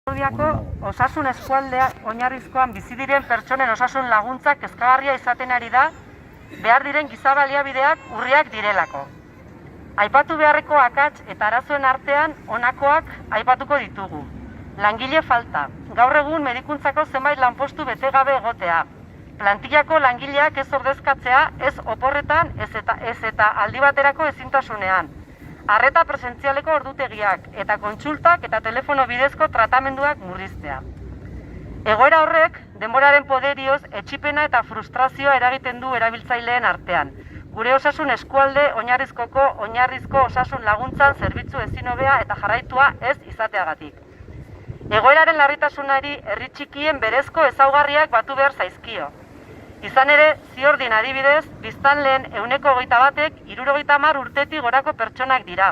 Ziordiako osasun eskualdea oinarrizkoan bizi diren pertsonen osasun laguntzak kezkagarria izaten ari da, behar diren giza baliabideak urriak direlako. Aipatu beharreko akats eta arazoen artean honakoak aipatuko ditugu. Langile falta. Gaur egun medikuntzako zenbait lanpostu bete gabe egotea. Plantillako langileak ez ordezkatzea, ez oporretan, ez eta aldi baterako ezintasunean. Arreta presentzialeko ordutegiak eta kontsultak eta telefono bidezko tratamenduak murriztea. Egoera horrek, denboraren poderioz, etxipena eta frustrazioa eragiten du erabiltzaileen artean. Gure osasun eskualde oinarrizko osasun laguntzan zerbitzu ezin hobea eta jarraitua ez izateagatik. Egoeraren larritasunari herri txikien berezko ezaugarriak batu behar zaizkio. Izan ere, Ziordin adibidez, biztanleen 21%ek 70 urtetik gorako pertsonak dira.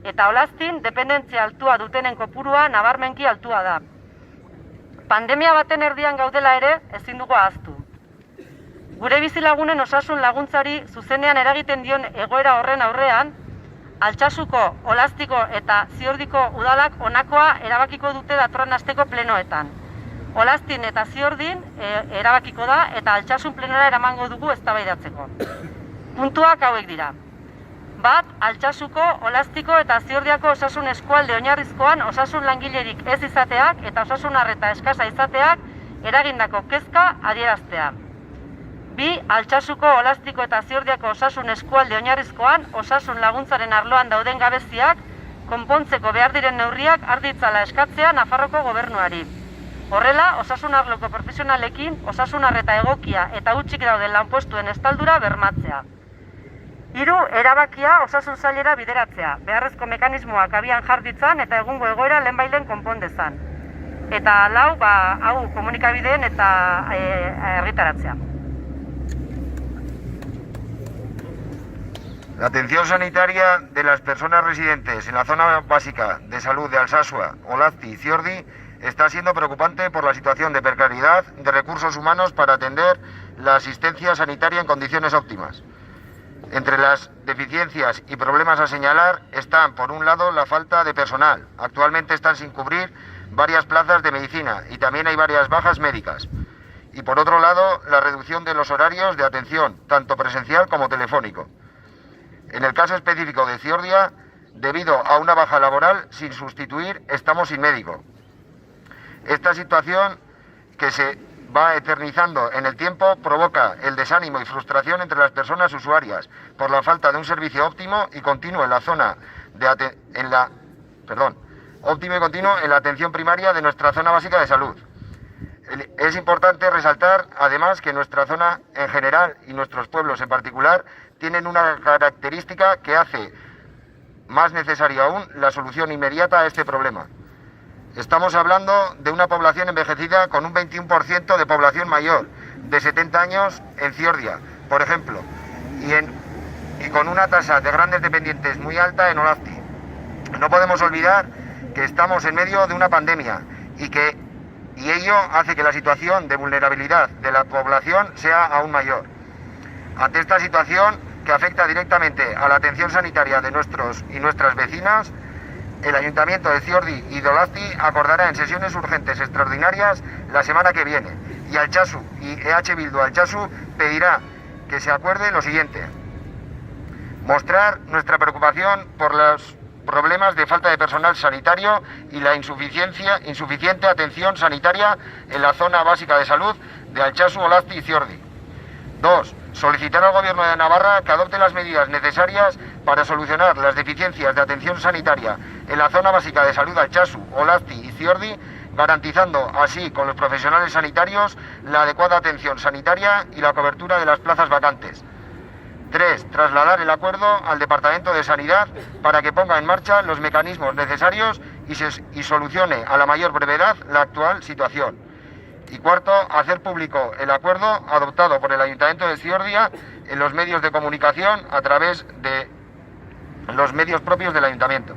Eta Olaztin, dependentzia altua dutenen kopurua nabarmenki altua da. Pandemia baten erdian gaudela ere, ezin dugu ahaztu. Gure bizilagunen osasun laguntzari zuzenean eragiten dion egoera horren aurrean, Altsasuko, Olaztiko eta Ziordiko udalak honakoa erabakiko dute datorren asteko plenoetan. Olaztin eta Ziordin erabakiko da eta Altsasun plenora eramango dugu eztabaidatzeko. Puntuak hauek dira. Bat, Altsasuko, Olaztiko eta Ziordiako osasun eskualde oinarrizkoan osasun langilerik ez izateak eta osasun arreta eskasa izateak eragindako kezka adieraztea. Bi, Altsasuko, Olaztiko eta Ziordiako osasun eskualde oinarrizkoan osasun laguntzaren arloan dauden gabeziak konpontzeko behar diren neurriak har ditzala eskatzea Nafarroko gobernuari. Horrela, osasun arloko profesionalekin osasun arreta egokia eta hutsik dauden lanpostuen estaldura bermatzea. Hiru, erabakia osasun sailera bideratzea, beharrezko mekanismoak abian jar ditzan eta egungo egoera lehenbailen konpon dezan. Eta lau, hau komunikabideen eta argitaratzea. La atención sanitaria de las personas residentes en la zona básica de salud de Alsasua, Olazti y Ziordi está siendo preocupante por la situación de precariedad de recursos humanos para atender la asistencia sanitaria en condiciones óptimas. Entre las deficiencias y problemas a señalar están, por un lado, la falta de personal. Actualmente están sin cubrir varias plazas de medicina y también hay varias bajas médicas. Y por otro lado, la reducción de los horarios de atención, tanto presencial como telefónico. En el caso específico de Ziordia, debido a una baja laboral sin sustituir, estamos sin médico. Esta situación, que se va eternizando en el tiempo, provoca el desánimo y frustración entre las personas usuarias por la falta de un servicio óptimo y continuo en la atención primaria de nuestra zona básica de salud. Es importante resaltar, además, que nuestra zona en general y nuestros pueblos en particular tienen una característica que hace más necesario aún la solución inmediata a este problema. Estamos hablando de una población envejecida con un 21% de población mayor de 70 años en Ziordia, por ejemplo, y con una tasa de grandes dependientes muy alta en Olazti. No podemos olvidar que estamos en medio de una pandemia y ello hace que la situación de vulnerabilidad de la población sea aún mayor. Ante esta situación, que afecta directamente a la atención sanitaria de nuestros y nuestras vecinas, el Ayuntamiento de Ziordi y de Olazti acordará en sesiones urgentes extraordinarias la semana que viene y Altsasu y EH Bildu Altsasu pedirá que se acuerde lo siguiente: mostrar nuestra preocupación por los problemas de falta de personal sanitario y la insuficiente atención sanitaria en la zona básica de salud de Altsasu, Olazti y Ziordi. 2. Solicitar al Gobierno de Navarra que adopte las medidas necesarias para solucionar las deficiencias de atención sanitaria en la zona básica de salud de Altsasu, Olazti y Ziordi, garantizando así con los profesionales sanitarios la adecuada atención sanitaria y la cobertura de las plazas vacantes. 3. Trasladar el acuerdo al Departamento de Sanidad para que ponga en marcha los mecanismos necesarios y solucione a la mayor brevedad la actual situación. Y 4. Hacer público el acuerdo adoptado por el Ayuntamiento de Ziordia en los medios de comunicación a través de los medios propios del Ayuntamiento.